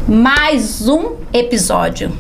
Mais um episódio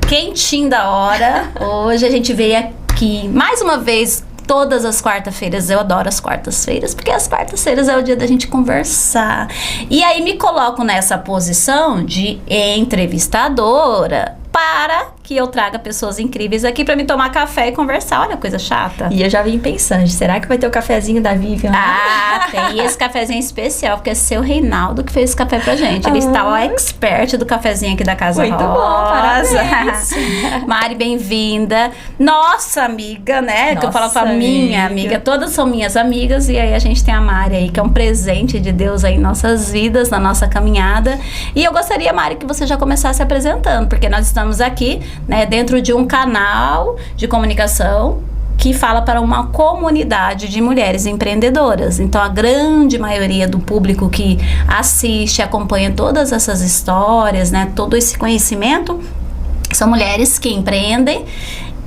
quentinho da hora. Hoje a gente veio aqui mais uma vez. Todas as quartas-feiras, eu adoro as quartas-feiras, porque as quartas-feiras é o dia da gente conversar. E aí me coloco nessa posição de entrevistadora para que eu traga pessoas incríveis aqui para me tomar café e conversar. Olha, coisa chata. E eu já vim pensando, será que vai ter o cafezinho da Vivian? Ah, tem esse cafezinho especial, porque é seu Reinaldo que fez esse café pra gente. Ele está o expert do cafezinho aqui da Casa Muito Rosa. bom, parabéns. Mari, bem-vinda. Nossa amiga, né? Que eu falo pra minha amiga. Todas são minhas amigas. E aí a gente tem a Mari aí, que é um presente de Deus aí em nossas vidas, na nossa caminhada. E eu gostaria, Mari, que você já começasse se apresentando, porque nós estamos aqui, né, dentro de um canal de comunicação que fala para uma comunidade de mulheres empreendedoras. Então, a grande maioria do público que assiste, acompanha todas essas histórias, né, todo esse conhecimento, são mulheres que empreendem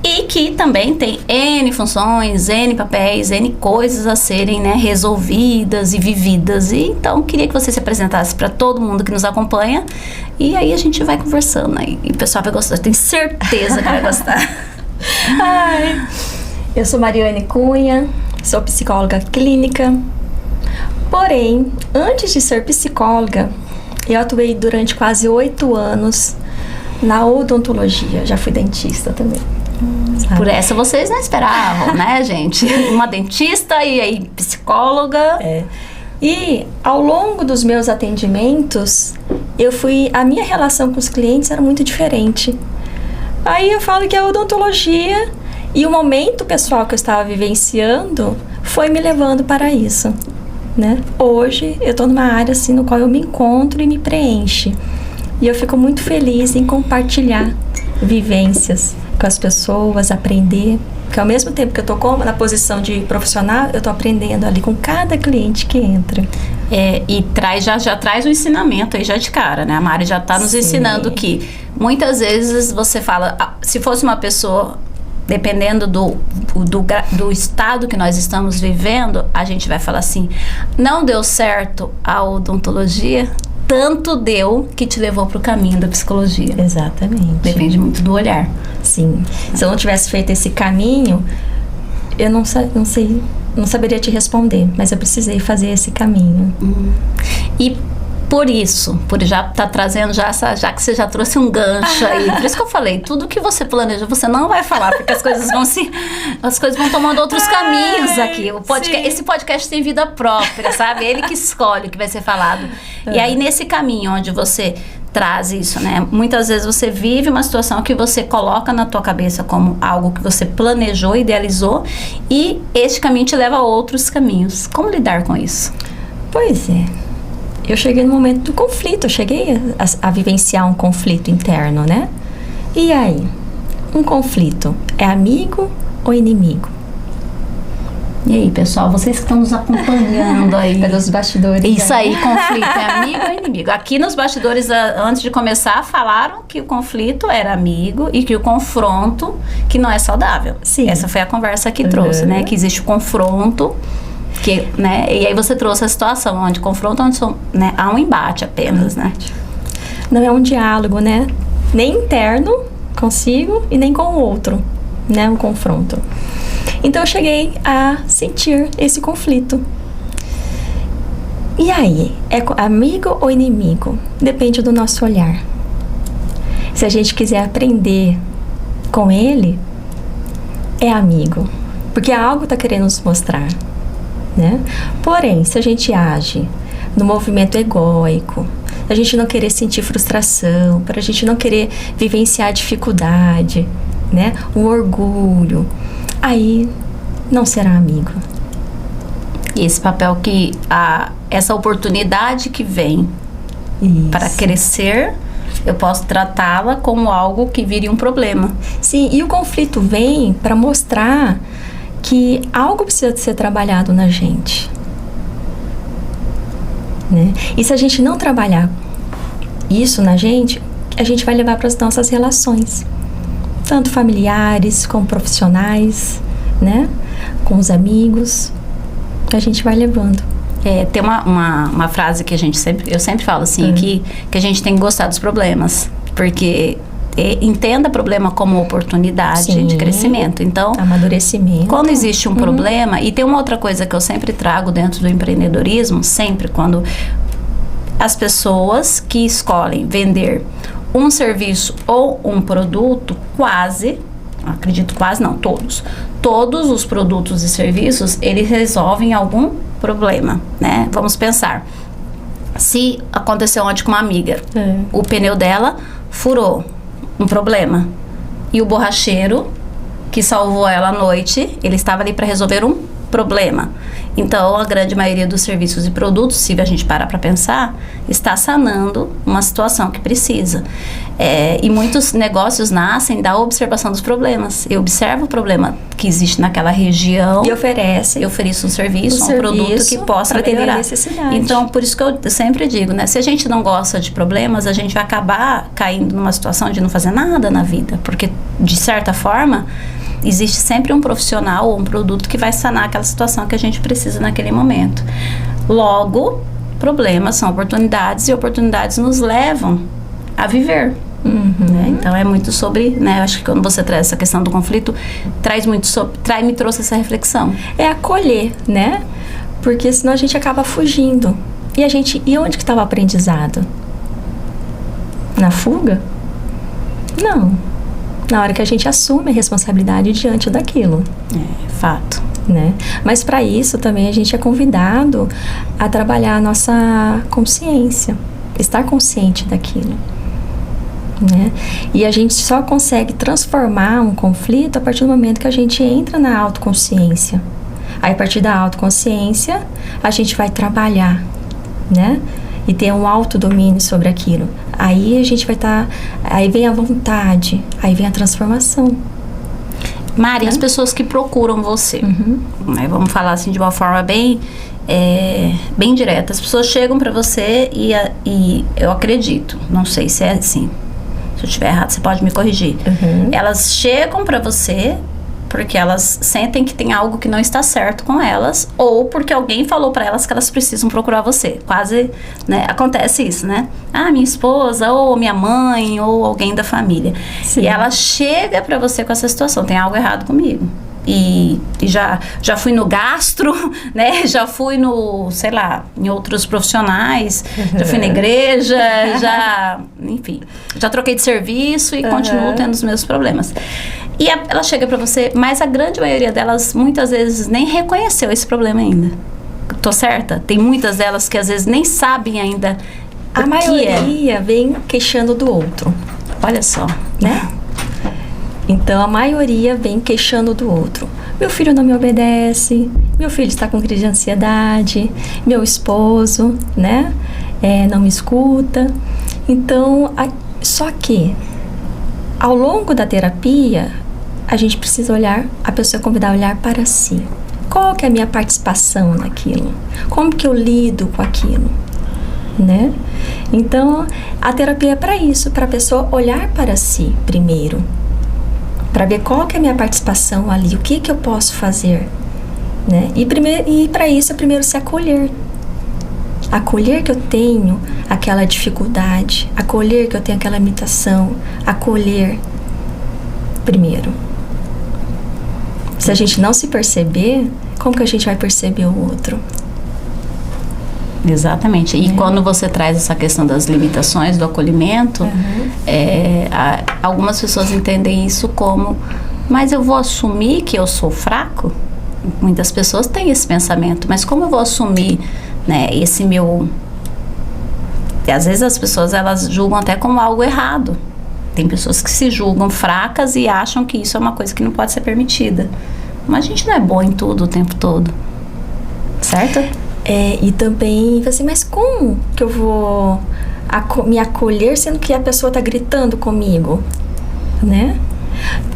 e que também tem N funções, N papéis, N coisas a serem, né, resolvidas e vividas. E então, queria que você se apresentasse para todo mundo que nos acompanha. E aí a gente vai conversando aí. E o pessoal vai gostar, eu tenho certeza que vai gostar. Ai, eu sou Mariane Cunha, sou psicóloga clínica. Porém, antes de ser psicóloga, eu atuei durante quase 8 anos na odontologia. Já fui dentista também. Por essa vocês não esperavam, né, gente? Uma dentista e aí psicóloga. E ao longo dos meus atendimentos, a minha relação com os clientes era muito diferente. Aí eu falo que a odontologia e o momento pessoal que eu estava vivenciando foi me levando para isso, né? Hoje eu estou numa área assim no qual eu me encontro e me preenche. E eu fico muito feliz em compartilhar vivências com as pessoas, aprender. Porque ao mesmo tempo que eu estou na posição de profissional, eu estou aprendendo ali com cada cliente que entra. E já traz o ensinamento aí já de cara, né? A Mari já está nos ensinando que muitas vezes você fala, se fosse uma pessoa, dependendo do estado que nós estamos vivendo, a gente vai falar assim, não deu certo a odontologia, tanto deu que te levou para o caminho da psicologia. Exatamente. Depende muito do olhar. Sim. Se eu não tivesse feito esse caminho, eu não saberia te responder, mas eu precisei fazer esse caminho. E por isso, já tá trazendo já que você já trouxe um gancho aí, por isso que eu falei, tudo que você planeja, você não vai falar, porque as coisas vão tomando outros caminhos aqui. Esse podcast tem vida própria, sabe? Ele que escolhe o que vai ser falado. E aí, nesse caminho onde você traz isso, né? Muitas vezes você vive uma situação que você coloca na tua cabeça como algo que você planejou, idealizou, e este caminho te leva a outros caminhos. Como lidar com isso? Pois é. Eu cheguei no momento do conflito, eu cheguei a vivenciar um conflito interno, né? E aí? Um conflito é amigo ou inimigo? E aí, pessoal, vocês que estão nos acompanhando aí. Pelos bastidores. Isso aí, conflito é amigo ou inimigo? Aqui nos bastidores, antes de começar, falaram que o conflito era amigo e que o confronto, que não é saudável. Sim. Essa foi a conversa que trouxe, né? Que existe o confronto, né? E aí você trouxe a situação onde confronto, né? Há um embate apenas, né? Não é um diálogo, né? Nem interno consigo e nem com o outro, né? Um confronto. Então eu cheguei a sentir esse conflito. E aí, é amigo ou inimigo? Depende do nosso olhar. Se a gente quiser aprender com ele, é amigo, porque algo está querendo nos mostrar, né? Porém, se a gente age no movimento egóico, a gente não querer sentir frustração, para a gente não querer vivenciar a dificuldade, né? O orgulho, aí não será amigo. E esse papel essa oportunidade que vem para crescer, eu posso tratá-la como algo que vire um problema. Sim, e o conflito vem para mostrar que algo precisa ser trabalhado na gente, né? E se a gente não trabalhar isso na gente, a gente vai levar para as nossas relações, tanto familiares como profissionais, né? Com os amigos, a gente vai levando. Tem uma frase que eu sempre falo assim, que a gente tem que gostar dos problemas, porque entenda problema como oportunidade de crescimento. Então, amadurecimento. Quando existe um problema, e tem uma outra coisa que eu sempre trago dentro do empreendedorismo, sempre quando as pessoas que escolhem vender um serviço ou um produto, acredito quase não, todos os produtos e serviços, eles resolvem algum problema, né? Vamos pensar, se aconteceu ontem com uma amiga, o pneu dela furou, um problema, e o borracheiro que salvou ela à noite, ele estava ali para resolver um problema. Então, a grande maioria dos serviços e produtos, se a gente parar para pensar, está sanando uma situação que precisa. E muitos negócios nascem da observação dos problemas. Eu observo o problema que existe naquela região e ofereço um serviço, um produto que possa melhorar. Necessidade. Então, por isso que eu sempre digo, né? Se a gente não gosta de problemas, a gente vai acabar caindo numa situação de não fazer nada na vida. Porque, de certa forma, existe sempre um profissional ou um produto que vai sanar aquela situação que a gente precisa naquele momento. Logo, problemas são oportunidades e oportunidades nos levam a viver. Né? Então, é muito sobre, né? Acho que quando você traz essa questão do conflito, me trouxe essa reflexão. É acolher, né? Porque senão a gente acaba fugindo. E onde que estava o aprendizado? Na fuga? Não. Na hora que a gente assume a responsabilidade diante daquilo. Fato. Né? Mas para isso também a gente é convidado a trabalhar a nossa consciência, estar consciente daquilo. Né? E a gente só consegue transformar um conflito a partir do momento que a gente entra na autoconsciência. Aí, a partir da autoconsciência, a gente vai trabalhar, né? E ter um autodomínio sobre aquilo. Aí a gente vai aí vem a vontade, aí vem a transformação. Mari, as pessoas que procuram você, né, vamos falar assim de uma forma bem direta. As pessoas chegam para você e eu acredito, não sei se é assim, se eu estiver errado, você pode me corrigir. Elas chegam para você porque elas sentem que tem algo que não está certo com elas, ou porque alguém falou para elas que elas precisam procurar você. Quase, né, acontece isso, né? Minha esposa, ou minha mãe, ou alguém da família. Sim. E ela chega para você com essa situação, tem algo errado comigo. E já fui no gastro, né? Já fui sei lá, em outros profissionais, já fui na igreja, enfim, já troquei de serviço e continuo tendo os meus problemas. E ela chega pra você, mas a grande maioria delas, muitas vezes, nem reconheceu esse problema ainda. Tô certa? Tem muitas delas que às vezes nem sabem ainda a maioria vem queixando do outro. Olha só, né? Então, a maioria vem queixando do outro. Meu filho não me obedece, meu filho está com crise de ansiedade, meu esposo, né, não me escuta. Então, só que, ao longo da terapia, a gente precisa a pessoa é convidada a olhar para si. Qual que é a minha participação naquilo? Como que eu lido com aquilo? Né? Então, a terapia é para isso, para a pessoa olhar para si primeiro. Para ver qual que é a minha participação ali, o que eu posso fazer, né? E para isso é primeiro se acolher. Acolher que eu tenho aquela dificuldade, acolher que eu tenho aquela limitação, acolher primeiro. Se a gente não se perceber, como que a gente vai perceber o outro? Exatamente. E quando você traz essa questão das limitações do acolhimento, algumas pessoas entendem isso como, mas eu vou assumir que eu sou fraco? Muitas pessoas têm esse pensamento, mas como eu vou assumir, né, esse meu... E às vezes as pessoas, elas julgam até como algo errado. Tem pessoas que se julgam fracas e acham que isso é uma coisa que não pode ser permitida. Mas a gente não é bom em tudo o tempo todo. Certo? E também, assim, mas como que eu vou me acolher sendo que a pessoa está gritando comigo, né?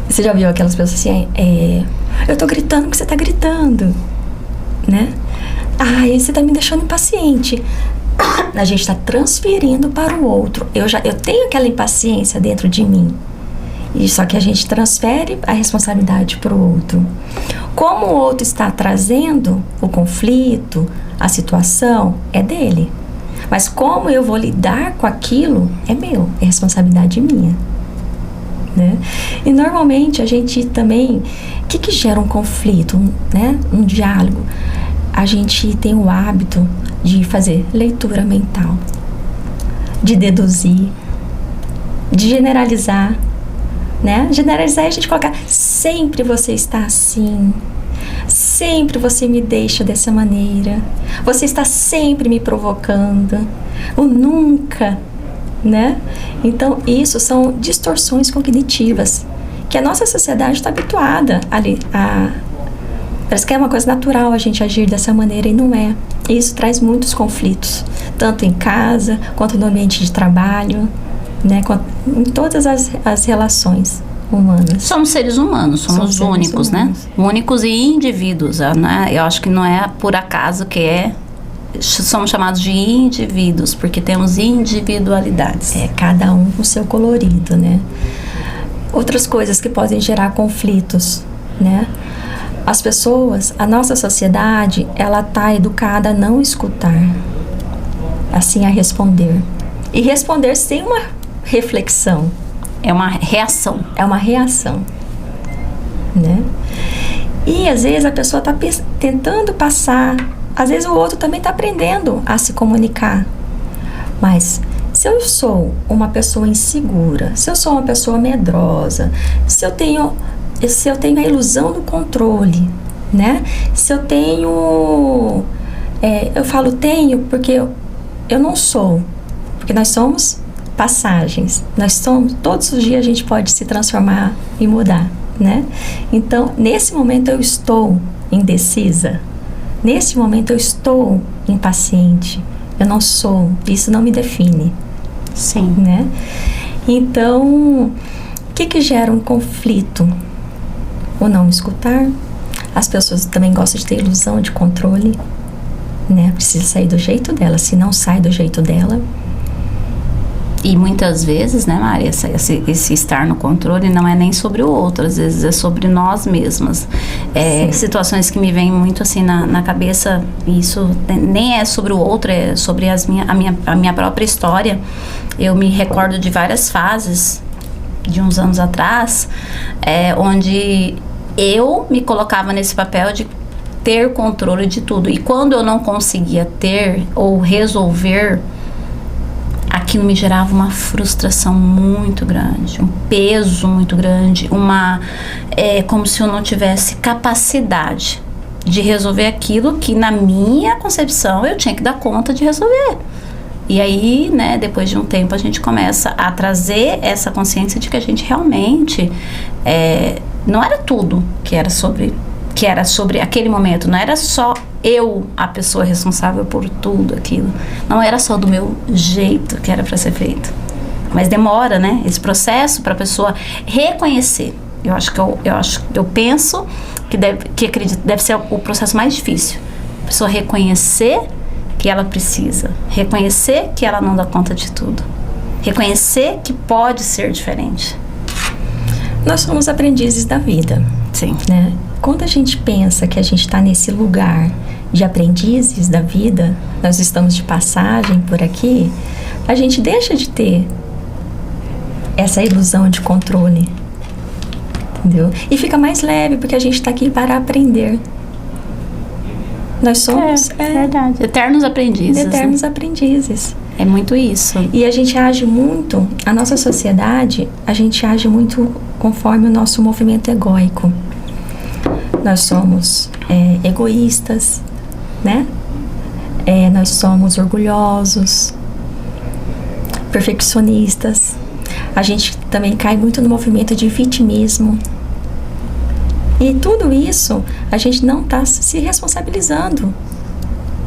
Você já viu aquelas pessoas assim, eu tô gritando porque você tá gritando, né? Você tá me deixando impaciente. A gente está transferindo para o outro. Eu tenho aquela impaciência dentro de mim. E só que a gente transfere a responsabilidade para o outro. Como o outro está trazendo o conflito, A situação é dele. Mas como eu vou lidar com aquilo é meu, é responsabilidade minha. Né? E normalmente a gente também... O que gera um conflito, né? Um diálogo? A gente tem o hábito de fazer leitura mental, de deduzir, de generalizar, né? Generalizar é a gente colocar: sempre você está assim, sempre você me deixa dessa maneira, você está sempre me provocando, ou nunca, né? Então isso são distorções cognitivas que a nossa sociedade está habituada a parece que é uma coisa natural a gente agir dessa maneira, e não é. E isso traz muitos conflitos, tanto em casa, quanto no ambiente de trabalho, né? Em todas as relações humanas. Somos seres humanos, somos únicos, né? Únicos e indivíduos, né? Eu acho que não é por acaso que somos chamados de indivíduos, porque temos individualidades. Cada um com o seu colorido, né? Outras coisas que podem gerar conflitos, né? As pessoas, a nossa sociedade, ela está educada a não escutar, assim a responder. E responder sem uma reflexão. É uma reação. É uma reação, né? E às vezes a pessoa está tentando passar, às vezes o outro também está aprendendo a se comunicar. Mas se eu sou uma pessoa insegura, se eu sou uma pessoa medrosa, se eu tenho a ilusão do controle, né? Se eu tenho... eu falo tenho porque eu não sou. Porque nós somos passagens. Todos os dias a gente pode se transformar e mudar, né? Então, nesse momento eu estou indecisa. Nesse momento eu estou impaciente. Eu não sou. Isso não me define. Sim. Né? Então, o que gera um conflito? O não escutar. As pessoas também gostam de ter ilusão de controle, né? Precisa sair do jeito dela. Se não sai do jeito dela... E muitas vezes, né, Maria, esse estar no controle não é nem sobre o outro, às vezes é sobre nós mesmas. Situações que me vêm muito assim na cabeça, isso nem é sobre o outro, é sobre a minha própria história. Eu me recordo de várias fases, de uns anos atrás, onde eu me colocava nesse papel de ter controle de tudo. E quando eu não conseguia ter ou resolver, aquilo me gerava uma frustração muito grande, um peso muito grande, como se eu não tivesse capacidade de resolver aquilo que na minha concepção eu tinha que dar conta de resolver. E aí, né, depois de um tempo a gente começa a trazer essa consciência de que a gente realmente não era tudo que era sobre aquele momento, não era só eu, a pessoa responsável por tudo aquilo. Não era só do meu jeito que era para ser feito. Mas demora, né? Esse processo para a pessoa reconhecer. Eu penso que acredito deve ser o processo mais difícil. A pessoa reconhecer que ela precisa, reconhecer que ela não dá conta de tudo, reconhecer que pode ser diferente. Nós somos aprendizes da vida. Sim. Né? Quando a gente pensa que a gente está nesse lugar de aprendizes da vida, nós estamos de passagem por aqui, a gente deixa de ter essa ilusão de controle, entendeu? E fica mais leve, porque a gente está aqui para aprender. Nós somos... verdade. Eternos aprendizes. Eternos aprendizes. É muito isso. E a gente age muito, a nossa sociedade, a gente age muito conforme o nosso movimento egóico. Nós somos egoístas, né? Nós somos orgulhosos, perfeccionistas. A gente também cai muito no movimento de vitimismo. E tudo isso, a gente não está se responsabilizando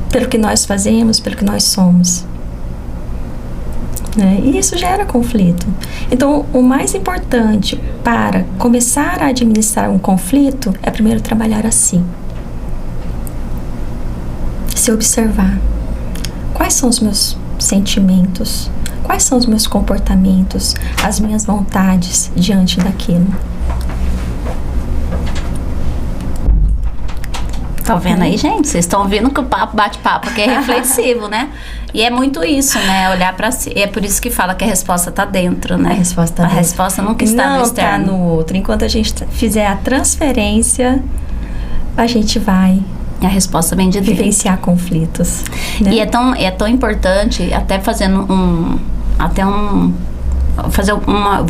pelo que nós fazemos, pelo que nós somos. E isso gera conflito. Então, o mais importante para começar a administrar um conflito é primeiro trabalhar a si. Se observar. Quais são os meus sentimentos? Quais são os meus comportamentos? As minhas vontades diante daquilo? Tá vendo aí, gente? Vocês estão vendo que o papo bate-papo aqui é reflexivo, né? E é muito isso, né? Olhar pra si. É por isso que fala que a resposta tá dentro, né? A resposta tá dentro. A resposta nunca está no externo. Não tá no outro. Enquanto a gente fizer a transferência, a gente vai... E a resposta vem de dentro. Vivenciar conflitos. Né? E é tão importante, até fazendo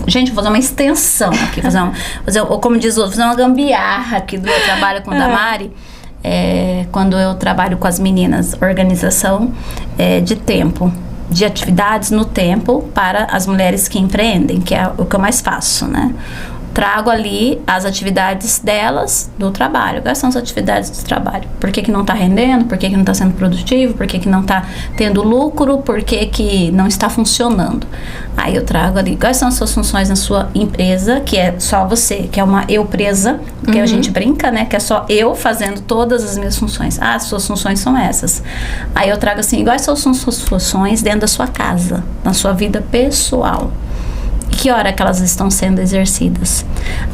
gente, vou fazer uma extensão aqui, ou como diz o outro, fazer uma gambiarra aqui do meu trabalho com o Damari. Quando eu trabalho com as meninas, organização de tempo, de atividades no tempo para as mulheres que empreendem, que é o que eu mais faço, né? Trago ali as atividades delas do trabalho. Quais são as atividades do trabalho? Por que não está rendendo? Por que não está sendo produtivo? Por que não está tendo lucro? Por que não está funcionando? Aí eu trago ali quais são as suas funções na sua empresa, que é só você, que é uma eu presa, que a gente brinca, né? Que é só eu fazendo todas as minhas funções. As suas funções são essas. Aí eu trago assim, quais são as suas funções dentro da sua casa, na sua vida pessoal? Que hora que elas estão sendo exercidas?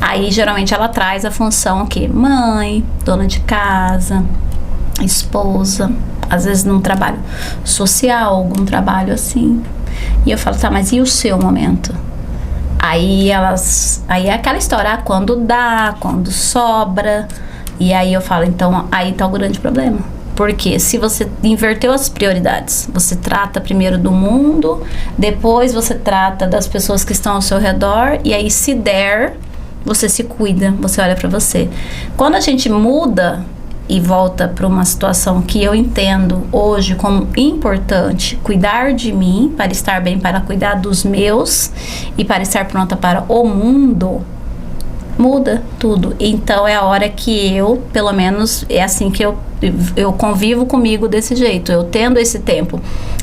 Aí, geralmente, ela traz a função que mãe, dona de casa, esposa, às vezes num trabalho social, algum trabalho assim. E eu falo, tá, mas e o seu momento? Aí é aquela história, quando dá, quando sobra. E aí eu falo, então, aí tá o grande problema. Porque se você inverteu as prioridades, você trata primeiro do mundo, depois você trata das pessoas que estão ao seu redor, e aí se der, você se cuida, você olha pra você. Quando a gente muda e volta para uma situação que eu entendo hoje como importante, cuidar de mim, para estar bem, para cuidar dos meus e para estar pronta para o mundo, muda tudo. Então é a hora que eu, pelo menos, é assim que eu convivo comigo desse jeito, eu tendo esse tempo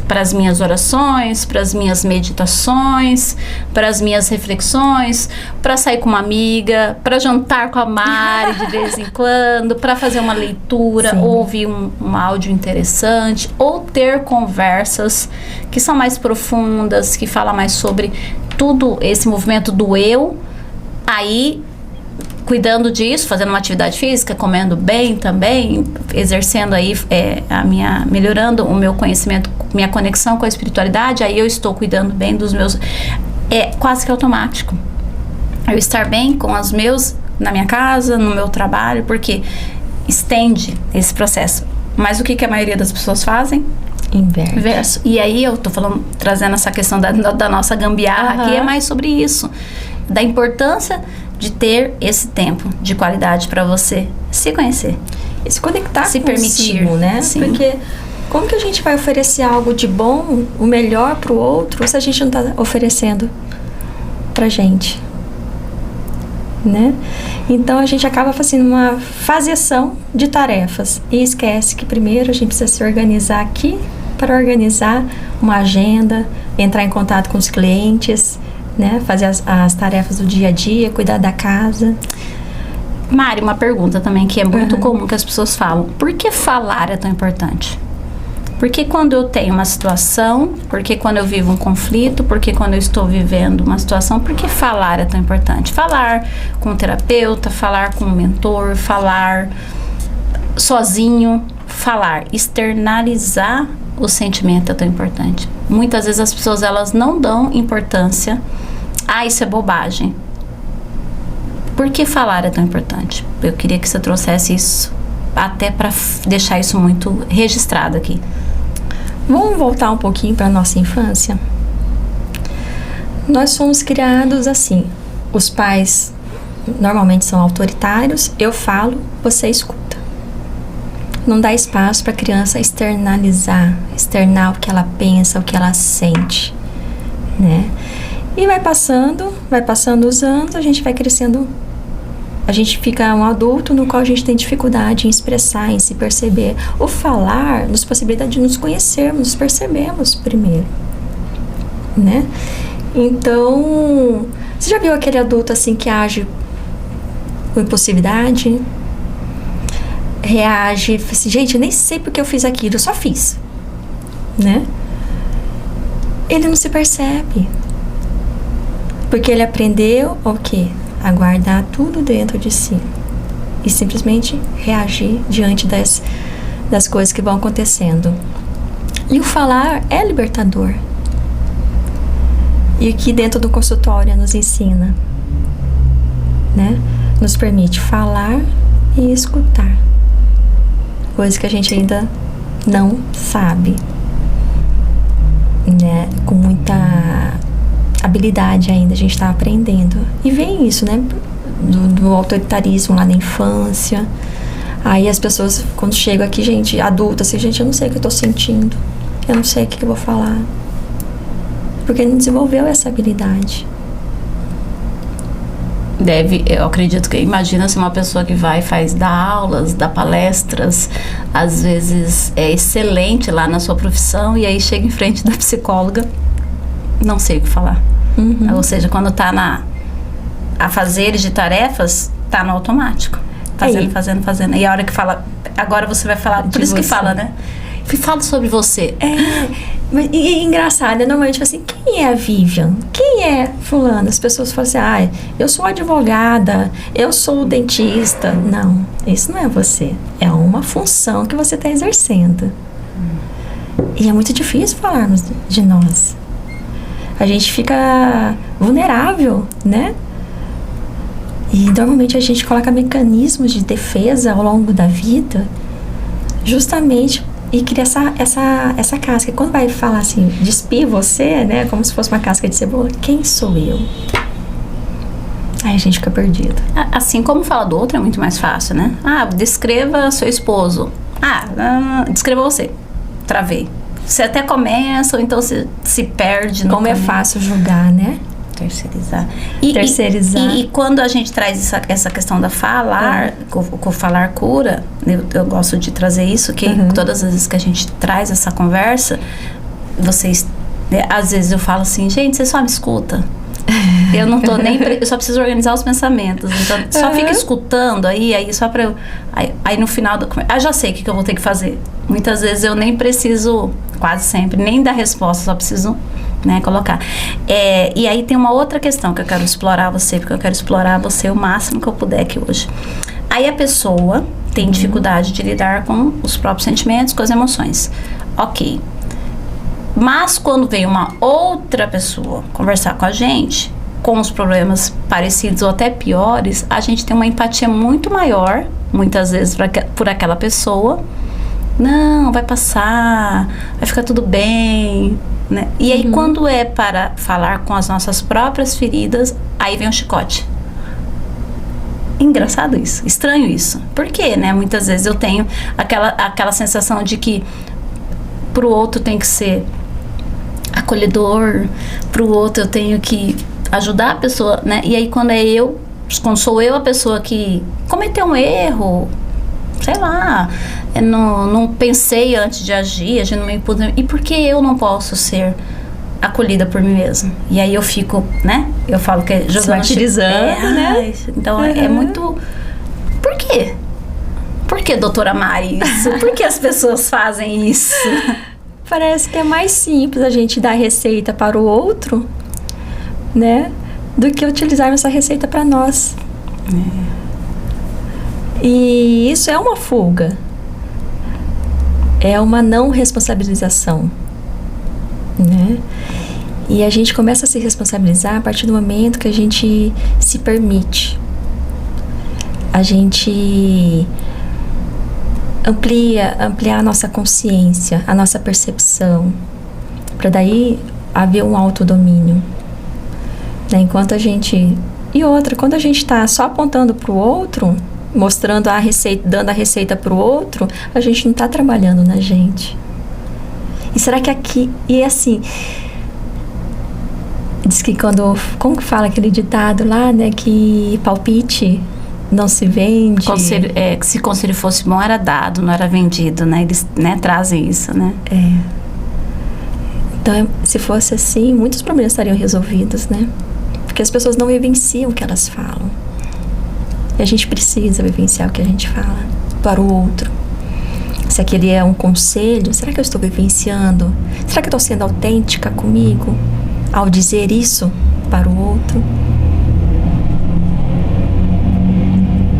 para as minhas orações, para as minhas meditações, para as minhas reflexões, para sair com uma amiga, para jantar com a Mari de vez em quando, para fazer uma leitura, Sim. ou ouvir um áudio interessante, ou ter conversas que são mais profundas, que falam mais sobre tudo esse movimento do eu. Aí cuidando disso, fazendo uma atividade física, comendo bem também, exercendo aí melhorando o meu conhecimento, minha conexão com a espiritualidade, aí eu estou cuidando bem dos meus, quase que automático. Eu estar bem com os meus, na minha casa, no meu trabalho, porque estende esse processo. Mas o que a maioria das pessoas fazem? Inverso. E aí eu tô falando, trazendo essa questão da nossa gambiarra, que é mais sobre isso, da importância de ter esse tempo de qualidade para você se conhecer, se conectar, se consigo, permitir, né? Sim. Porque como que a gente vai oferecer algo de bom, o melhor para o outro, se a gente não está oferecendo pra gente, né? Então a gente acaba fazendo uma faseação de tarefas e esquece que primeiro a gente precisa se organizar aqui para organizar uma agenda, entrar em contato com os clientes, né? Fazer as tarefas do dia a dia, cuidar da casa. Mari, uma pergunta também que é muito comum que as pessoas falam. Por que falar é tão importante? Porque quando eu tenho uma situação, porque quando eu vivo um conflito, porque quando eu estou vivendo uma situação, por que falar é tão importante? Falar com o terapeuta, falar com o mentor, falar sozinho, falar, externalizar o sentimento é tão importante. Muitas vezes as pessoas, elas não dão importância. Isso é bobagem. Por que falar é tão importante? Eu queria que você trouxesse isso, até para deixar isso muito registrado aqui. Vamos voltar um pouquinho para nossa infância? Nós fomos criados assim. Os pais normalmente são autoritários. Eu falo, você escuta. Não dá espaço para a criança externar o que ela pensa, o que ela sente, né? E vai passando os anos, a gente vai crescendo, a gente fica um adulto no qual a gente tem dificuldade em expressar, em se perceber. O falar nos possibilita de nos conhecermos, nos percebermos primeiro, né? Então, você já viu aquele adulto assim que age com impulsividade? Reage, assim, gente, eu nem sei porque eu fiz aquilo, eu só fiz, né? Ele não se percebe, porque ele aprendeu o quê? A guardar tudo dentro de si. e simplesmente reagir diante das coisas que vão acontecendo. E o falar é libertador. E aqui dentro do consultório nos ensina, né? Nos permite falar e escutar. Coisa que a gente ainda não sabe, né? Com muita habilidade ainda, a gente está aprendendo. E vem isso, né? Do autoritarismo lá na infância. Aí as pessoas, quando chegam aqui, gente, adulta, assim, gente, eu não sei o que eu tô sentindo. Eu não sei o que eu vou falar. Porque não desenvolveu essa habilidade. Eu acredito que, imagina-se uma pessoa que dá aulas, dá palestras, às vezes é excelente lá na sua profissão, e aí chega em frente da psicóloga, não sei o que falar. Ou seja, quando tá a fazeres de tarefas, tá no automático. Fazendo. E a hora que fala, agora você vai falar, por isso que fala, né? Fala sobre você. E engraçado, normalmente assim, quem é a Vivian? Quem é fulano? As pessoas falam assim, eu sou advogada, eu sou dentista. Não, isso não é você. É uma função que você está exercendo. E é muito difícil falarmos de nós. A gente fica vulnerável, né? E normalmente a gente coloca mecanismos de defesa ao longo da vida, justamente, e cria essa casca. Quando vai falar assim, despir você, né, como se fosse uma casca de cebola, quem sou eu? Aí a gente fica perdido. Assim como falar do outro é muito mais fácil, né? Descreva seu esposo. Descreva você. Travei. Você até começa, ou então se perde no Como é fácil julgar, né? Terceirizar. E quando a gente traz essa questão da falar, com falar cura, eu gosto de trazer isso, que todas as vezes que a gente traz essa conversa, vocês, às vezes eu falo assim, gente, você só me escuta. Eu não tô nem... eu só preciso organizar os pensamentos. Então, só fica escutando aí só pra eu... Aí no final do... já sei o que eu vou ter que fazer. Muitas vezes eu nem preciso, quase sempre, nem dar resposta, só preciso, né, colocar. E aí tem uma outra questão que eu quero explorar você, porque eu quero explorar você o máximo que eu puder aqui hoje. Aí a pessoa tem dificuldade de lidar com os próprios sentimentos, com as emoções. Ok. Mas quando vem uma outra pessoa conversar com a gente, com os problemas parecidos ou até piores, a gente tem uma empatia muito maior, muitas vezes, por aquela pessoa. Não, vai passar, vai ficar tudo bem, né? E aí quando é para falar com as nossas próprias feridas, aí vem o chicote. Engraçado isso, estranho isso. Por quê, né? Muitas vezes eu tenho aquela sensação de que pro outro tem que ser acolhedor, pro outro eu tenho que ajudar a pessoa, né? E aí quando sou eu a pessoa que cometeu um erro, sei lá, eu não pensei antes de agir, a gente não me impôs, e por que eu não posso ser acolhida por mim mesma? E aí eu fico, né? Eu falo que é jogando, né? Então é muito... Por quê? Por que, doutora Mari, isso? Por que as pessoas fazem isso? Parece que é mais simples a gente dar a receita para o outro, né? Do que utilizar essa receita para nós. E isso é uma fuga. É uma não responsabilização, né? E a gente começa a se responsabilizar a partir do momento que a gente se permite. A gente ampliar a nossa consciência, a nossa percepção, para daí haver um autodomínio, né? Enquanto a gente... E outra, quando a gente está só apontando para o outro, mostrando a receita, dando a receita para o outro, a gente não está trabalhando na gente. E será que aqui... E assim... Diz que quando... Como que fala aquele ditado lá, né? Que palpite não se vende. Se conselho fosse bom, era dado, não era vendido, né? Eles, né, trazem isso, né? Então, se fosse assim, muitos problemas estariam resolvidos, né? Porque as pessoas não vivenciam o que elas falam. E a gente precisa vivenciar o que a gente fala para o outro. Se aquele é um conselho, será que eu estou vivenciando? Será que eu estou sendo autêntica comigo ao dizer isso para o outro?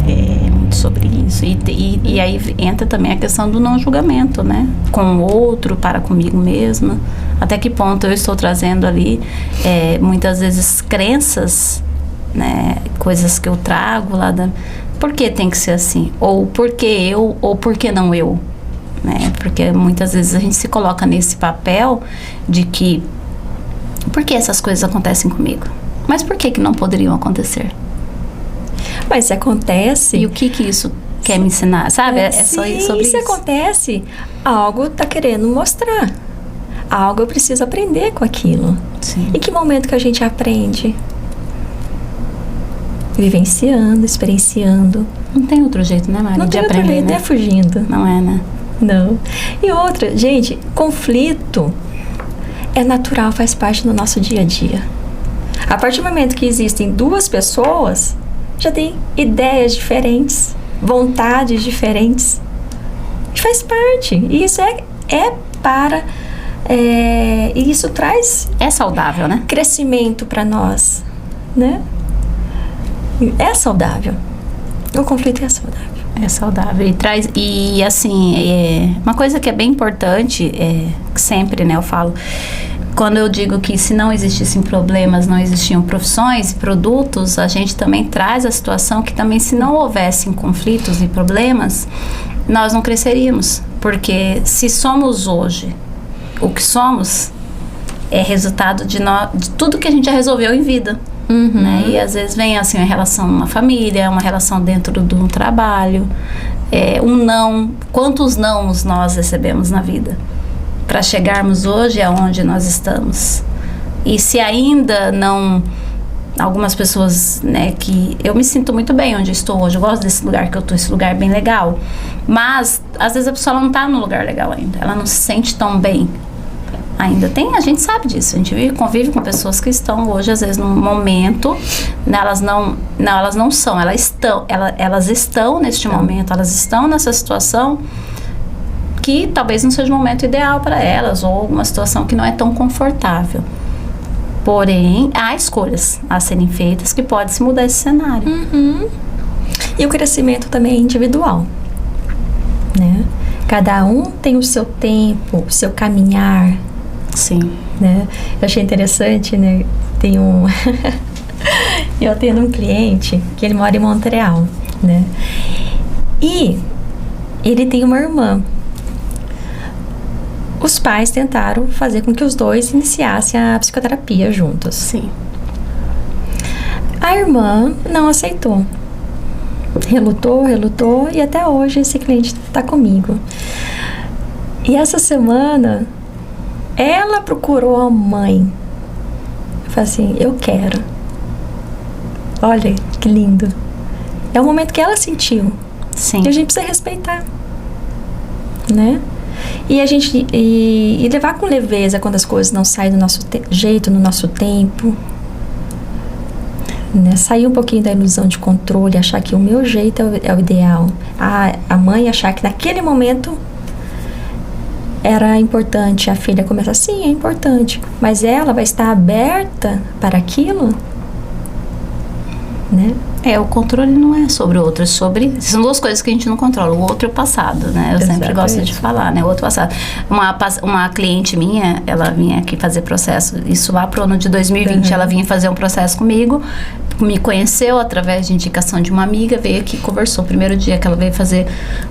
É muito sobre isso. E aí entra também a questão do não julgamento, né? Com o outro, para comigo mesma. Até que ponto eu estou trazendo ali, muitas vezes, crenças, né? Coisas que eu trago lá da... Por que tem que ser assim? Ou por que eu, ou por que não eu? Né? Porque muitas vezes a gente se coloca nesse papel de que... Por que essas coisas acontecem comigo? Mas por que não poderiam acontecer? Mas se acontece... E o que isso quer me ensinar? Sabe? Só sobre isso. Se acontece, algo está querendo mostrar. Algo eu preciso aprender com aquilo. Sim. Em que momento que a gente aprende? Vivenciando, experienciando. Não tem outro jeito, né, Mari? Não tem outro jeito, né? É fugindo. Não é, né? Não. E outra, gente, conflito é natural, faz parte do nosso dia a dia. A partir do momento que existem duas pessoas, já tem ideias diferentes, vontades diferentes. Faz parte. E isso e isso traz... É saudável, né? Crescimento para nós, né? É saudável. O conflito é saudável. É saudável. E assim, uma coisa que é bem importante, que sempre, né, eu falo, quando eu digo que se não existissem problemas, não existiam profissões e produtos, a gente também traz a situação que também, se não houvessem conflitos e problemas, nós não cresceríamos. Porque se somos hoje o que somos, é resultado de tudo que a gente já resolveu em vida. Né? E às vezes vem assim uma relação numa família, uma relação dentro de um trabalho, quantos nãos nós recebemos na vida para chegarmos hoje aonde nós estamos. E se ainda não, algumas pessoas, né, que eu me sinto muito bem onde eu estou hoje, eu gosto desse lugar que eu estou, esse lugar é bem legal, mas às vezes a pessoa não está no lugar legal ainda, ela não se sente tão bem. Ainda tem, a gente sabe disso, a gente convive com pessoas que estão hoje, às vezes, num momento, né, elas estão neste momento, elas estão nessa situação que talvez não seja o momento ideal para elas, ou uma situação que não é tão confortável. Porém, há escolhas a serem feitas que podem se mudar esse cenário. E o crescimento também é individual, né? Cada um tem o seu tempo, o seu caminhar. Sim. Né? Eu achei interessante, né? Eu atendo um cliente que ele mora em Montreal, né? E ele tem uma irmã. Os pais tentaram fazer com que os dois iniciassem a psicoterapia juntos. Sim. A irmã não aceitou. Relutou e até hoje esse cliente está comigo. E essa semana ela procurou a mãe. Falei assim, eu quero. Olha que lindo. É o momento que ela sentiu. Sim. E a gente precisa respeitar, né? E a gente e levar com leveza quando as coisas não saem do nosso jeito, no nosso tempo. Né? Sair um pouquinho da ilusão de controle, achar que o meu jeito é o ideal. A mãe achar que naquele momento era importante. A filha começa, sim, é importante. Mas ela vai estar aberta para aquilo, né? O controle não é sobre o outro, é sobre... São duas coisas que a gente não controla. O outro é o passado, né? Eu sempre gosto de falar, né? O outro passado. Uma cliente minha, ela vinha aqui fazer processo, isso lá pro ano de 2020, ela vinha fazer um processo comigo, me conheceu através de indicação de uma amiga, veio aqui, conversou. O primeiro dia que ela veio fazer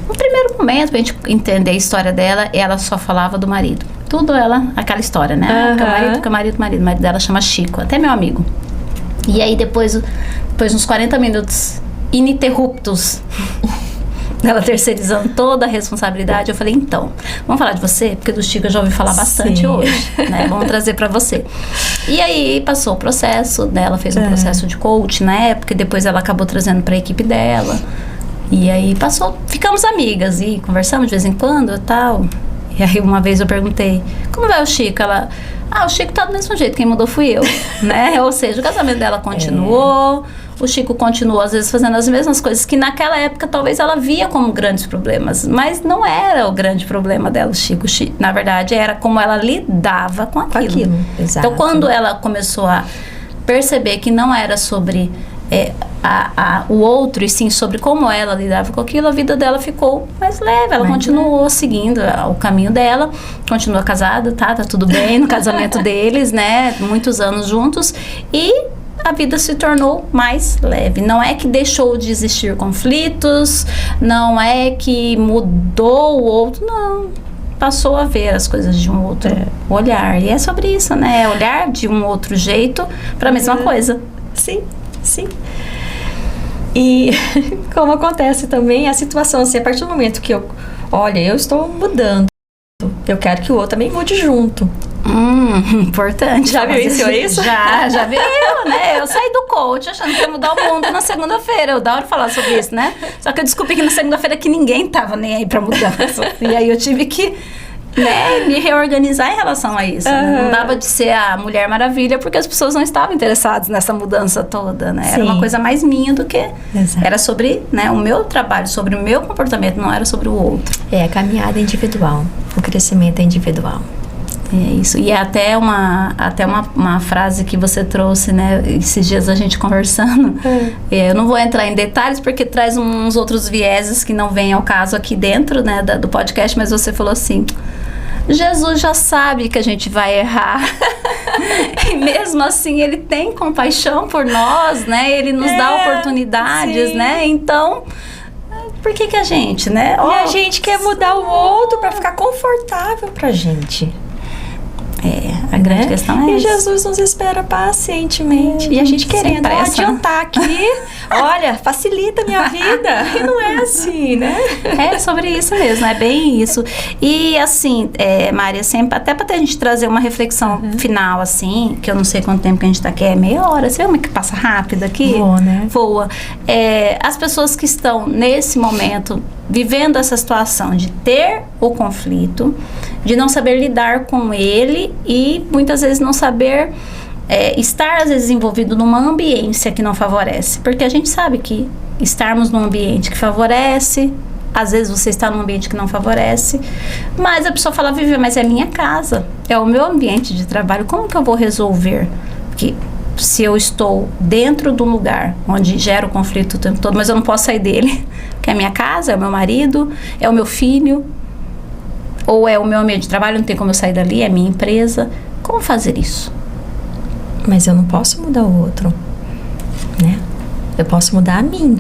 um primeiro momento pra gente entender a história dela, ela só falava do marido. Tudo aquela história, né? Que o marido dela chama Chico, até meu amigo. E aí depois uns 40 minutos ininterruptos, ela terceirizando toda a responsabilidade, eu falei, então, vamos falar de você? Porque do Chico eu já ouvi falar bastante hoje, né? Vamos trazer pra você. E aí passou o processo, né? Ela fez um processo de coach na época, e depois ela acabou trazendo pra equipe dela. E aí ficamos amigas e conversamos de vez em quando e tal. E aí uma vez eu perguntei, como vai o Chico? Ela, o Chico tá do mesmo jeito, quem mudou fui eu, né? Ou seja, o casamento dela continuou, o Chico continuou às vezes fazendo as mesmas coisas que naquela época talvez ela via como grandes problemas, mas não era o grande problema dela, o Chico. Na verdade, era como ela lidava com aquilo. Exato. Então, quando ela começou a perceber que não era sobre o outro, e sim sobre como ela lidava com aquilo, a vida dela ficou mais leve. Ela continuou seguindo o caminho dela, continua casada, tá tudo bem no casamento deles, né? Muitos anos juntos, e a vida se tornou mais leve. Não é que deixou de existir conflitos, não é que mudou o outro, não. Passou a ver as coisas de um outro olhar. E é sobre isso, né? Olhar de um outro jeito para a mesma coisa. Sim, sim. E como acontece também a situação, assim, a partir do momento que eu estou mudando, eu quero que o outro também mude junto. Importante. Já viu isso? Já viu, né? Eu saí do coach achando que ia mudar o mundo na segunda-feira. Eu adoro falar sobre isso, né? Só que eu descobri que na segunda-feira que ninguém tava nem aí pra mudança. E aí eu tive que, né, me reorganizar em relação a isso. Né? Não dava de ser a Mulher Maravilha porque as pessoas não estavam interessadas nessa mudança toda, né? Era uma coisa mais minha do que... Exato. Era sobre, né, o meu trabalho, sobre o meu comportamento, não era sobre o outro. A caminhada individual, o crescimento é individual. É isso. E até uma frase que você trouxe, né? Esses dias a gente conversando. Eu não vou entrar em detalhes porque traz uns outros vieses que não vêm ao caso aqui dentro, né, do podcast, mas você falou assim: Jesus já sabe que a gente vai errar. E mesmo assim ele tem compaixão por nós, né? Ele nos dá oportunidades, né? Então, por que a gente, né? E a gente quer mudar o outro para ficar confortável pra gente. A grande questão é e essa. Jesus nos espera pacientemente. E a gente querendo adiantar aqui. Olha, facilita a minha vida. E não é assim, né? É sobre isso mesmo, é bem isso. E assim, Maria, sempre, até pra a gente trazer uma reflexão final, assim, que eu não sei quanto tempo que a gente tá aqui, é meia hora. Você vê que passa rápido aqui? Voa, né? Voa. As pessoas que estão nesse momento vivendo essa situação de ter o conflito, de não saber lidar com ele e muitas vezes não saber estar às vezes envolvido numa ambiência que não favorece, porque a gente sabe que estarmos num ambiente que favorece, às vezes você está num ambiente que não favorece, mas a pessoa fala: Vivi, mas é minha casa, é o meu ambiente de trabalho, como que eu vou resolver? Porque se eu estou dentro de um lugar onde gera o conflito o tempo todo, mas eu não posso sair dele, que é a minha casa, é o meu marido, é o meu filho, ou é o meu ambiente de trabalho, não tem como eu sair dali, é a minha empresa. Como fazer isso? Mas eu não posso mudar o outro, né? Eu posso mudar a mim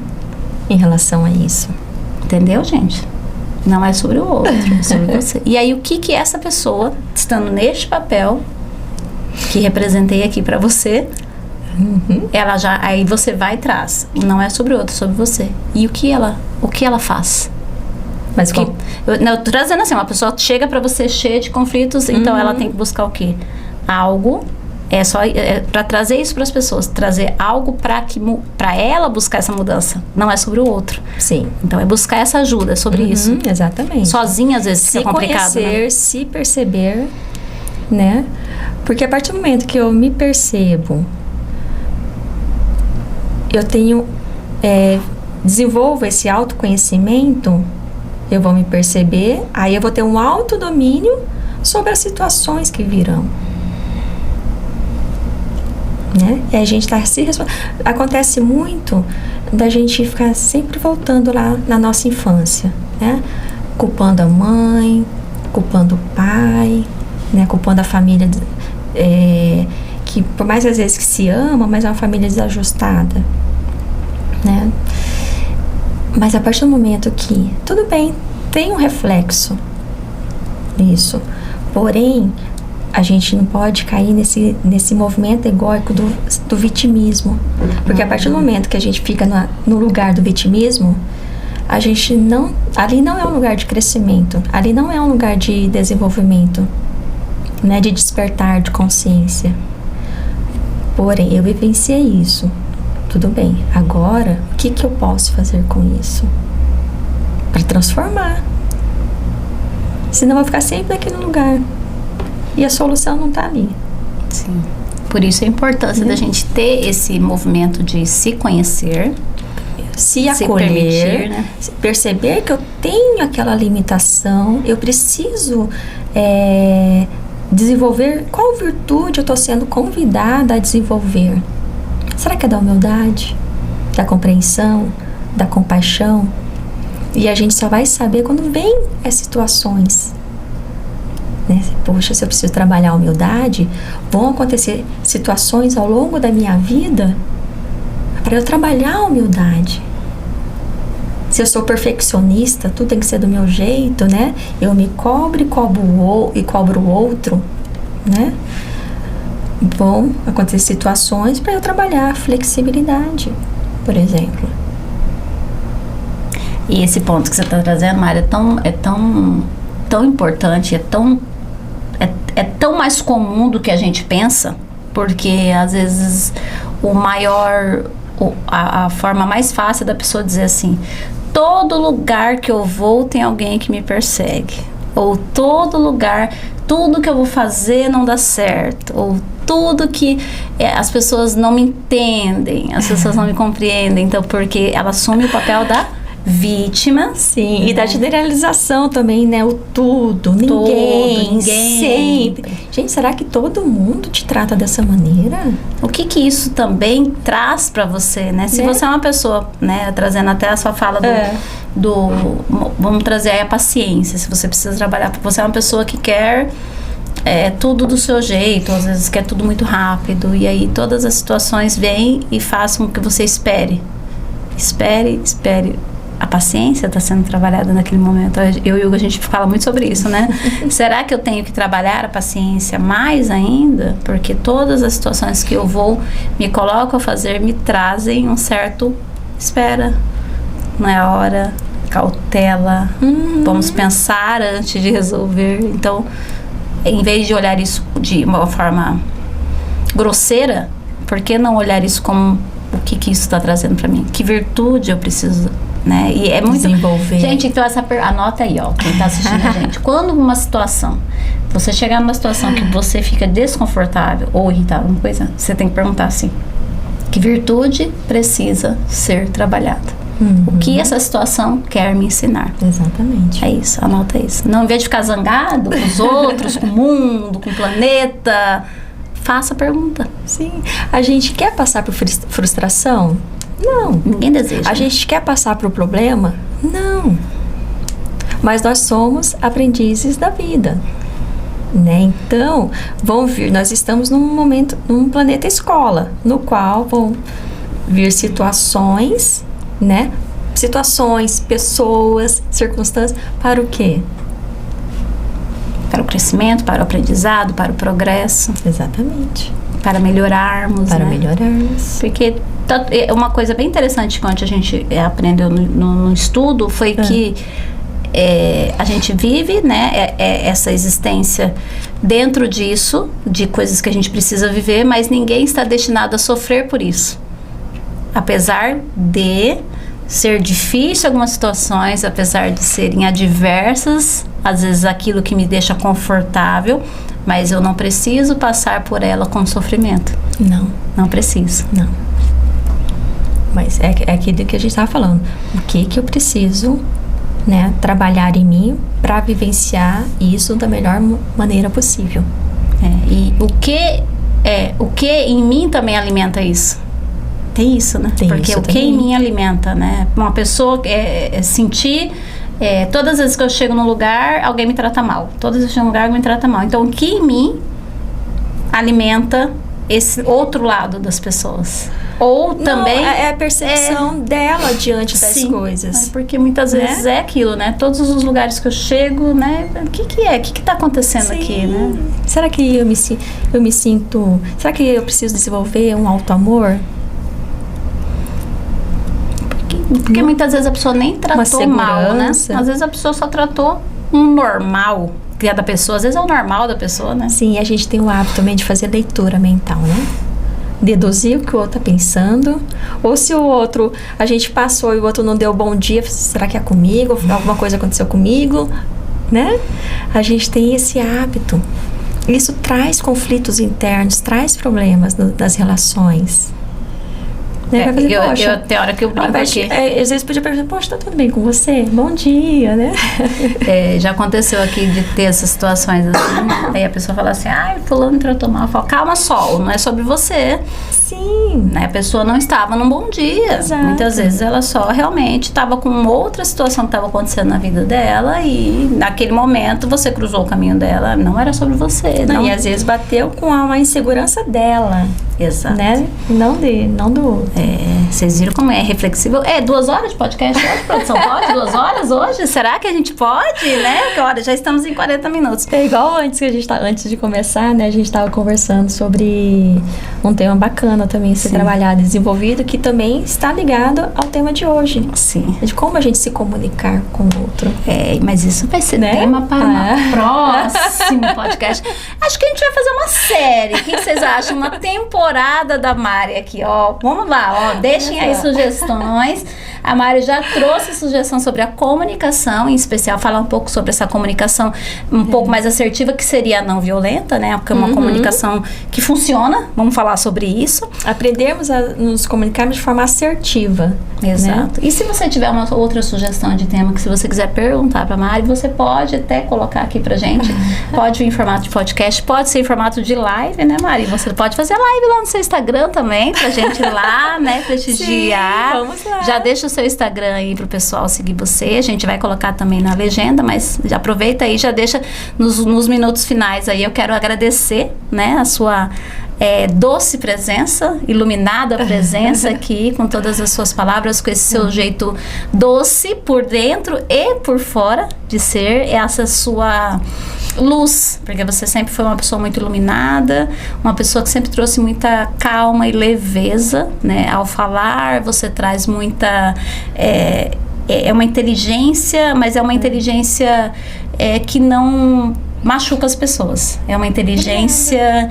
em relação a isso. Entendeu, gente? Não é sobre o outro, é sobre você. E aí, o que essa pessoa, estando neste papel que representei aqui pra você, ela já, aí você vai e traz. Não é sobre o outro, é sobre você. E o que ela faz? Mas eu tô trazendo assim, uma pessoa chega pra você cheia de conflitos, então ela tem que buscar o quê? Algo, pra trazer isso pras pessoas, trazer algo pra ela buscar essa mudança. Não é sobre o outro. Sim. Então é buscar essa ajuda, é sobre isso. Exatamente. Sozinha às vezes fica complicado, se conhecer, né? se perceber, né? Porque a partir do momento que eu me percebo, eu tenho, desenvolvo esse autoconhecimento, eu vou me perceber, aí eu vou ter um autodomínio sobre as situações que virão. Né? E a gente tá acontece muito da gente ficar sempre voltando lá na nossa infância, né? Culpando a mãe, culpando o pai, né? Culpando a família, que por mais às vezes que se ama, mas é uma família desajustada, né? Mas a partir do momento que, tudo bem, tem um reflexo nisso, porém, a gente não pode cair nesse movimento egóico do vitimismo. Porque a partir do momento que a gente fica no lugar do vitimismo, a gente não... Ali não é um lugar de crescimento, ali não é um lugar de desenvolvimento, né, de despertar de consciência. Porém, eu vivenciei isso. Tudo bem, agora, o que eu posso fazer com isso? Para transformar. Senão eu vou ficar sempre naquele lugar. E a solução não está ali. Sim. Por isso a importância da gente ter esse movimento de se conhecer, se acolher, permitir, né? Perceber que eu tenho aquela limitação, eu preciso desenvolver qual virtude eu estou sendo convidada a desenvolver. Será que é da humildade? da compreensão, da compaixão. E a gente só vai saber quando vem as situações. Né? Poxa, se eu preciso trabalhar a humildade, vão acontecer situações ao longo da minha vida para eu trabalhar a humildade. Se eu sou perfeccionista, tudo tem que ser do meu jeito, né? Eu me cobro e cobro o outro, né? Vão acontecer situações para eu trabalhar a flexibilidade, por exemplo. E esse ponto que você está trazendo, Mari, é tão importante, é tão mais comum do que a gente pensa, porque às vezes a forma mais fácil da pessoa dizer assim: todo lugar que eu vou tem alguém que me persegue, ou todo lugar, tudo que eu vou fazer não dá certo, ou tudo que as pessoas não me entendem, as pessoas não me compreendem, então porque ela assume o papel da vítima. Sim, e da generalização também, né? O tudo, ninguém, sempre. Gente, será que todo mundo te trata dessa maneira? O que isso também traz pra você, né? Se você é uma pessoa, né? Trazendo até a sua fala vamos trazer aí a paciência, se você precisa trabalhar, porque você é uma pessoa que quer tudo do seu jeito, às vezes quer tudo muito rápido, e aí todas as situações vêm e façam com que você espere. A paciência está sendo trabalhada naquele momento. Eu e o Hugo, a gente fala muito sobre isso, né? Será que eu tenho que trabalhar a paciência mais ainda? Porque todas as situações que eu me coloco a fazer, me trazem um certo espera. Não é a hora, cautela, vamos pensar antes de resolver. Então, em vez de olhar isso de uma forma grosseira, por que não olhar isso como o que isso está trazendo para mim? Que virtude eu preciso, né? E é muito... desenvolver. Gente, então anota aí, ó, quem tá assistindo a gente. Quando você chegar numa situação que você fica desconfortável ou irritado, uma coisa, você tem que perguntar assim: que virtude precisa ser trabalhada? O que essa situação quer me ensinar? Exatamente. É isso, anota isso. Não, em vez de ficar zangado com os outros, com o mundo, com o planeta, faça a pergunta. Sim. A gente quer passar por frustração? Não. Ninguém deseja. A gente quer passar por problema? Não. Mas nós somos aprendizes da vida, né? Então, nós estamos num planeta escola, no qual vão vir situações, né? Situações, pessoas, circunstâncias, para o quê? Para o crescimento, para o aprendizado, para o progresso. Exatamente. Para melhorarmos, Para né? melhorarmos. Porque uma coisa bem interessante que a gente aprendeu no estudo foi que a gente vive, né, essa existência dentro disso, de coisas que a gente precisa viver, mas ninguém está destinado a sofrer por isso. Apesar de ser difícil algumas situações, apesar de serem adversas, às vezes aquilo que me deixa confortável, mas eu não preciso passar por ela com sofrimento. Não preciso. Não. Mas é aquilo que a gente estava falando. O que eu preciso, né, trabalhar em mim para vivenciar isso da melhor maneira possível. E o que em mim também alimenta isso? Tem isso, né? Porque o que em mim alimenta, né? Uma pessoa sentir... todas as vezes que eu chego num lugar, alguém me trata mal. Todas as vezes que eu chego num lugar, alguém me trata mal. Então, o que em mim alimenta esse outro lado das pessoas? Ou também... É a percepção dela diante das coisas. Porque muitas vezes é aquilo, né? Todos os lugares que eu chego, né? O que tá acontecendo aqui, né? Será que eu me sinto... Será que eu preciso desenvolver um auto-amor? Porque muitas vezes a pessoa nem tratou mal, né? Às vezes a pessoa só tratou um normal que é da pessoa. Às vezes é o normal da pessoa, né? Sim, a gente tem o hábito também de fazer leitura mental, né? Deduzir o que o outro tá pensando. Ou se o outro, a gente passou e o outro não deu bom dia, será que é comigo? Alguma coisa aconteceu comigo? Né? A gente tem esse hábito. Isso traz conflitos internos, traz problemas das relações. Tem hora que eu brinco aqui. Às vezes podia perguntar, poxa, tá tudo bem com você? Bom dia, né? Já aconteceu aqui de ter essas situações assim. Aí a pessoa fala assim, fulano tratou mal. Eu falo, calma só, não é sobre você. Sim. Sim. Né? A pessoa não estava num bom dia. Exato. Muitas vezes ela só realmente estava com outra situação que estava acontecendo na vida dela e naquele momento você cruzou o caminho dela, não era sobre você. Não, e às vezes bateu com uma insegurança dela. Exato. Né? Não do... Vocês viram como é reflexível? 2 horas de podcast hoje, produção? Pode? 2 horas hoje? Será que a gente pode, né? Porque, olha, já estamos em 40 minutos. É igual antes de começar, né? A gente estava conversando sobre um tema bacana também, ser trabalhado e desenvolvido, que também está ligado ao tema de hoje. Sim. De como a gente se comunicar com o outro. Mas isso vai ser tema para um próximo podcast. Acho que a gente vai fazer uma série. O que vocês acham? Uma temporada da Mari aqui, ó. Vamos lá, ó. Deixem aí sugestões. A Mari já trouxe sugestão sobre a comunicação, em especial falar um pouco sobre essa comunicação um pouco mais assertiva, que seria a não violenta, né? Porque é uma comunicação que funciona. Vamos falar sobre isso. Aprendermos a nos comunicarmos de forma assertiva. Exato. Né? E se você tiver uma outra sugestão de tema que se você quiser perguntar pra Mari, você pode até colocar aqui pra gente. Pode vir em formato de podcast, pode ser em formato de live, né, Mari? Você pode fazer live lá no seu Instagram também, pra gente ir lá, né, prestigiar. Sim, vamos lá. Já deixa o seu Instagram aí pro pessoal seguir você. A gente vai colocar também na legenda, mas já aproveita aí, já deixa nos minutos finais aí. Eu quero agradecer, né, a sua doce presença, iluminada presença aqui, com todas as suas palavras, com esse seu jeito doce por dentro e por fora de ser, essa sua luz, porque você sempre foi uma pessoa muito iluminada, uma pessoa que sempre trouxe muita calma e leveza, né? Ao falar, você traz muita... É uma inteligência, mas é uma inteligência que não machuca as pessoas. É uma inteligência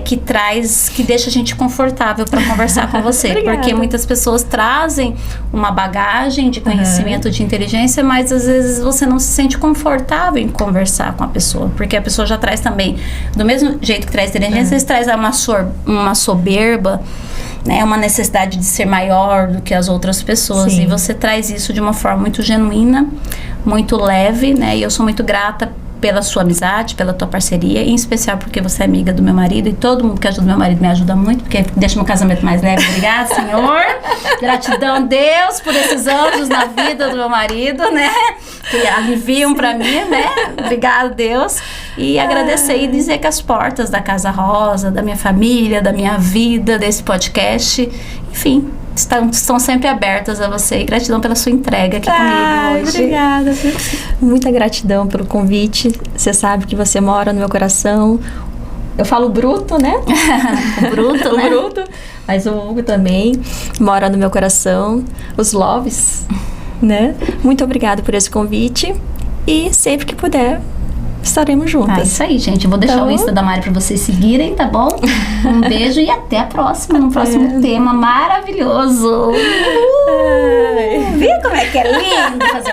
que deixa a gente confortável para conversar com você. Porque muitas pessoas trazem uma bagagem de conhecimento, de inteligência, mas às vezes você não se sente confortável em conversar com a pessoa. Porque a pessoa já traz também, do mesmo jeito que traz inteligência, eles trazem uma soberba, né, uma necessidade de ser maior do que as outras pessoas. Sim. E você traz isso de uma forma muito genuína, muito leve, né? E eu sou muito grata pela sua amizade, pela tua parceria, em especial porque você é amiga do meu marido, e todo mundo que ajuda meu marido me ajuda muito, porque deixa meu casamento mais leve. Obrigada, Senhor. Gratidão, Deus, por esses anjos na vida do meu marido, né? Que aliviam pra mim, né? Obrigada, Deus. E agradecer e dizer que as portas da Casa Rosa, da minha família, da minha vida, desse podcast, enfim, estão sempre abertas a você. E gratidão pela sua entrega aqui comigo hoje. Obrigada. Muita gratidão pelo convite. Você sabe que você mora no meu coração. Eu falo bruto, né? Bruto, né? Bruto. Mas o Hugo também mora no meu coração. Os loves, né? Muito obrigada por esse convite. E sempre que puder, estaremos juntas. Isso aí, gente. Eu vou deixar o Insta da Mari pra vocês seguirem, tá bom? Um beijo e até a próxima, no próximo tema maravilhoso. Viu como é que é lindo fazer